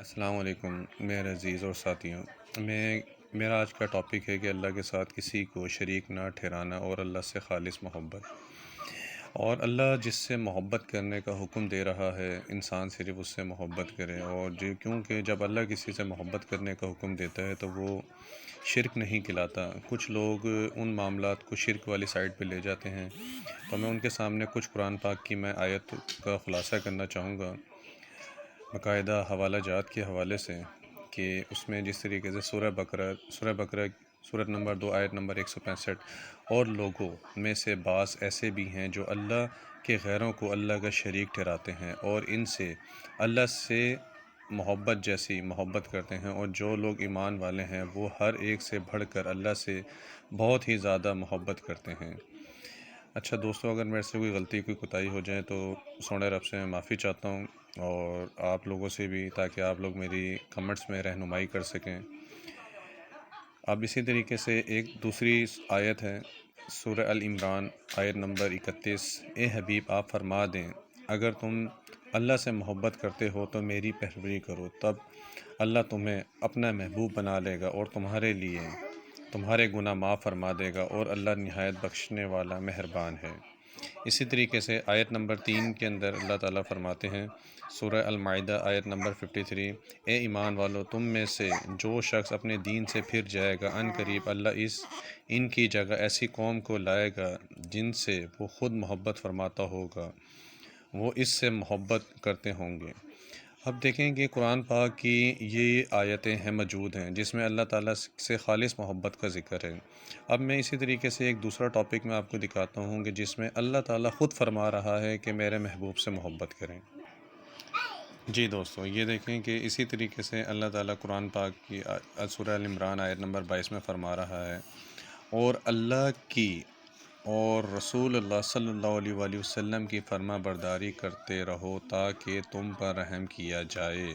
السلام علیکم میرے عزیز اور ساتھیوں۔ میرا آج کا ٹاپک ہے کہ اللہ کے ساتھ کسی کو شریک نہ ٹھہرانا اور اللہ سے خالص محبت۔ اور اللہ جس سے محبت کرنے کا حکم دے رہا ہے انسان صرف اس سے محبت کرے، اور کیونکہ جب اللہ کسی سے محبت کرنے کا حکم دیتا ہے تو وہ شرک نہیں کہلاتا۔ کچھ لوگ ان معاملات کو شرک والی سائڈ پہ لے جاتے ہیں، تو میں ان کے سامنے کچھ قرآن پاک کی میں آیت کا خلاصہ کرنا چاہوں گا باقاعدہ حوالہ جات کے حوالے سے، کہ اس میں جس طریقے سے سورہ بقرہ سورت نمبر 2 آیت نمبر 165، اور لوگوں میں سے بعض ایسے بھی ہیں جو اللہ کے غیروں کو اللہ کا شریک ٹھہراتے ہیں اور ان سے اللہ سے محبت جیسی محبت کرتے ہیں، اور جو لوگ ایمان والے ہیں وہ ہر ایک سے بڑھ کر اللہ سے بہت ہی زیادہ محبت کرتے ہیں۔ اچھا دوستو، اگر میرے سے کوئی غلطی کوئی کوتاہی ہو جائے تو سونے رب سے میں معافی چاہتا ہوں، اور آپ لوگوں سے بھی، تاکہ آپ لوگ میری کمنٹس میں رہنمائی کر سکیں۔ اب اسی طریقے سے ایک دوسری آیت ہے سورہ العمران آیت نمبر 31، اے حبیب آپ فرما دیں اگر تم اللہ سے محبت کرتے ہو تو میری پیروی کرو، تب اللہ تمہیں اپنا محبوب بنا لے گا اور تمہارے لیے تمہارے گناہ معاف فرما دے گا، اور اللہ نہایت بخشنے والا مہربان ہے۔ اسی طریقے سے آیت نمبر 3 کے اندر اللہ تعالیٰ فرماتے ہیں سورہ المائدہ آیت نمبر 53، اے ایمان والو تم میں سے جو شخص اپنے دین سے پھر جائے گا ان قریب اللہ ان کی جگہ ایسی قوم کو لائے گا جن سے وہ خود محبت فرماتا ہوگا، وہ اس سے محبت کرتے ہوں گے۔ اب دیکھیں کہ قرآن پاک کی یہ آیتیں ہیں موجود ہیں جس میں اللہ تعالیٰ سے خالص محبت کا ذکر ہے۔ اب میں اسی طریقے سے ایک دوسرا ٹاپک میں آپ کو دکھاتا ہوں کہ جس میں اللہ تعالیٰ خود فرما رہا ہے کہ میرے محبوب سے محبت کریں۔ جی دوستو، یہ دیکھیں کہ اسی طریقے سے اللہ تعالیٰ قرآن پاک کی سورہ العمران آیت نمبر 22 میں فرما رہا ہے، اور اللہ کی اور رسول اللہ صلی اللہ علیہ وآلہ وسلم کی فرما برداری کرتے رہو تاکہ تم پر رحم کیا جائے۔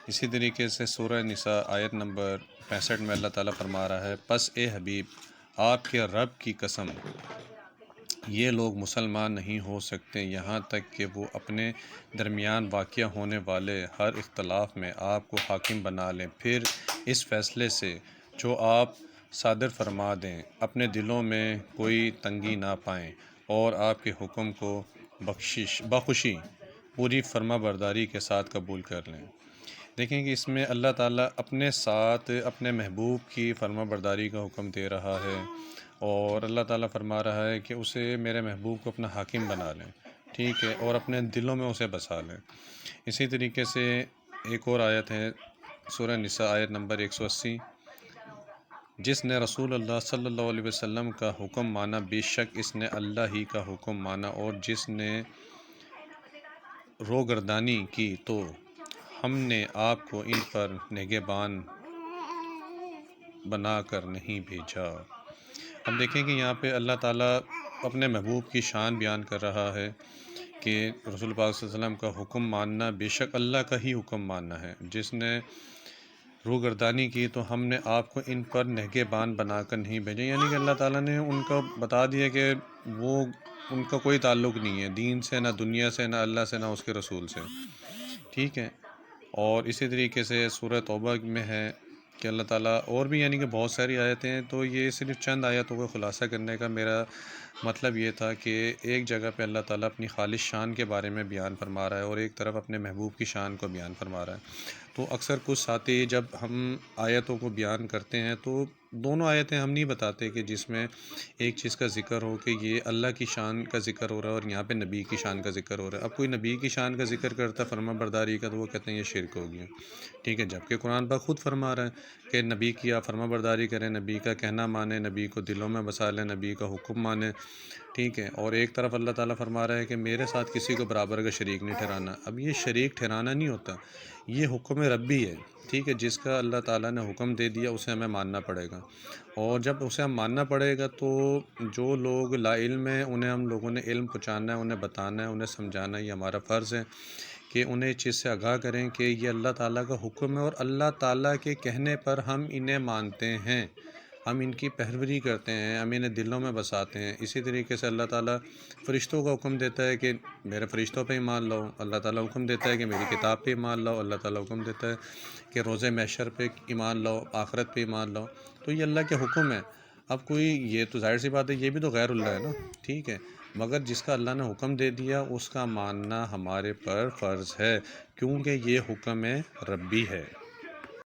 اسی طریقے سے سورہ نساء آیت نمبر 65 میں اللہ تعالیٰ فرما رہا ہے، پس اے حبیب آپ کے رب کی قسم یہ لوگ مسلمان نہیں ہو سکتے یہاں تک کہ وہ اپنے درمیان واقع ہونے والے ہر اختلاف میں آپ کو حاکم بنا لیں، پھر اس فیصلے سے جو آپ صادر فرما دیں اپنے دلوں میں کوئی تنگی نہ پائیں، اور آپ کے حکم کو بخوشی پوری فرما برداری کے ساتھ قبول کر لیں۔ دیکھیں کہ اس میں اللہ تعالیٰ اپنے ساتھ اپنے محبوب کی فرما برداری کا حکم دے رہا ہے، اور اللہ تعالیٰ فرما رہا ہے کہ اسے میرے محبوب کو اپنا حاکم بنا لیں، ٹھیک ہے، اور اپنے دلوں میں اسے بسا لیں۔ اسی طریقے سے ایک اور آیت ہے سورہ نساء آیت نمبر 180، جس نے رسول اللہ صلی اللہ علیہ وسلم کا حکم مانا بے شک اس نے اللہ ہی کا حکم مانا، اور جس نے روگردانی کی تو ہم نے آپ کو ان پر نگہبان بنا کر نہیں بھیجا۔ اب دیکھیں کہ یہاں پہ اللہ تعالیٰ اپنے محبوب کی شان بیان کر رہا ہے کہ رسول پاک صلی اللہ علیہ وسلم کا حکم ماننا بے شک اللہ کا ہی حکم ماننا ہے، جس نے روگردانی کی تو ہم نے آپ کو ان پر نگہبان بنا کر نہیں بھیجا، یعنی کہ اللہ تعالیٰ نے ان کو بتا دیا کہ وہ ان کا کوئی تعلق نہیں ہے دین سے، نہ دنیا سے، نہ اللہ سے، نہ اس کے رسول سے، ٹھیک ہے۔ اور اسی طریقے سے سورہ توبہ میں ہے کہ اللہ تعالیٰ اور بھی، یعنی کہ بہت ساری آیتیں ہیں، تو یہ صرف چند آیتوں کا خلاصہ کرنے کا میرا مطلب یہ تھا کہ ایک جگہ پہ اللہ تعالیٰ اپنی خالص شان کے بارے میں بیان فرما رہا ہے، اور ایک طرف اپنے محبوب کی شان کو بیان فرما رہا ہے۔ تو اکثر کچھ ساتھی جب ہم آیتوں کو بیان کرتے ہیں تو دونوں آیتیں ہم نہیں بتاتے کہ جس میں ایک چیز کا ذکر ہو کہ یہ اللہ کی شان کا ذکر ہو رہا ہے اور یہاں پہ نبی کی شان کا ذکر ہو رہا ہے۔ اب کوئی نبی کی شان کا ذکر کرتا ہے فرما برداری کا تو وہ کہتے ہیں یہ شرک ہو گیا، ٹھیک ہے، جبکہ قرآن پاک خود فرما رہا ہے کہ نبی کی آپ فرما برداری کریں، نبی کا کہنا مانیں، نبی کو دلوں میں بسا لیں، نبی کا حکم مانیں، ٹھیک ہے۔ اور ایک طرف اللہ تعالیٰ فرما رہا ہے کہ میرے ساتھ کسی کو برابر کا شریک نہیں ٹھہرانا۔ اب یہ شریک ٹھہرانا نہیں ہوتا، یہ حکم ربی ہے، ٹھیک ہے، جس کا اللہ تعالیٰ نے حکم دے دیا اسے ہمیں ماننا پڑے گا، اور جب اسے ہم ماننا پڑے گا تو جو لوگ لا علم ہیں انہیں ہم لوگوں نے علم پہنچانا ہے، انہیں بتانا ہے، انہیں سمجھانا ہے، یہ ہمارا فرض ہے کہ انہیں اس چیز سے آگاہ کریں کہ یہ اللہ تعالیٰ کا حکم ہے، اور اللہ تعالیٰ کے کہنے پر ہم انہیں مانتے ہیں۔ ہم ان کی پیروی کرتے ہیں، ہم انہیں دلوں میں بساتے ہیں۔ اسی طریقے سے اللہ تعالیٰ فرشتوں کا حکم دیتا ہے کہ میرے فرشتوں پہ ایمان لاؤ، اللہ تعالیٰ حکم دیتا ہے کہ میری کتاب پہ ایمان لاؤ، اللہ تعالیٰ حکم دیتا ہے کہ روز محشر پہ ایمان لاؤ، آخرت پہ ایمان لاؤ۔ تو یہ اللہ کے حکم ہے۔ اب کوئی، یہ تو ظاہر سی بات ہے یہ بھی تو غیر اللہ ہے نا، ٹھیک ہے، مگر جس کا اللہ نے حکم دے دیا اس کا ماننا ہمارے پر فرض ہے، کیونکہ یہ حکم ربی ہے۔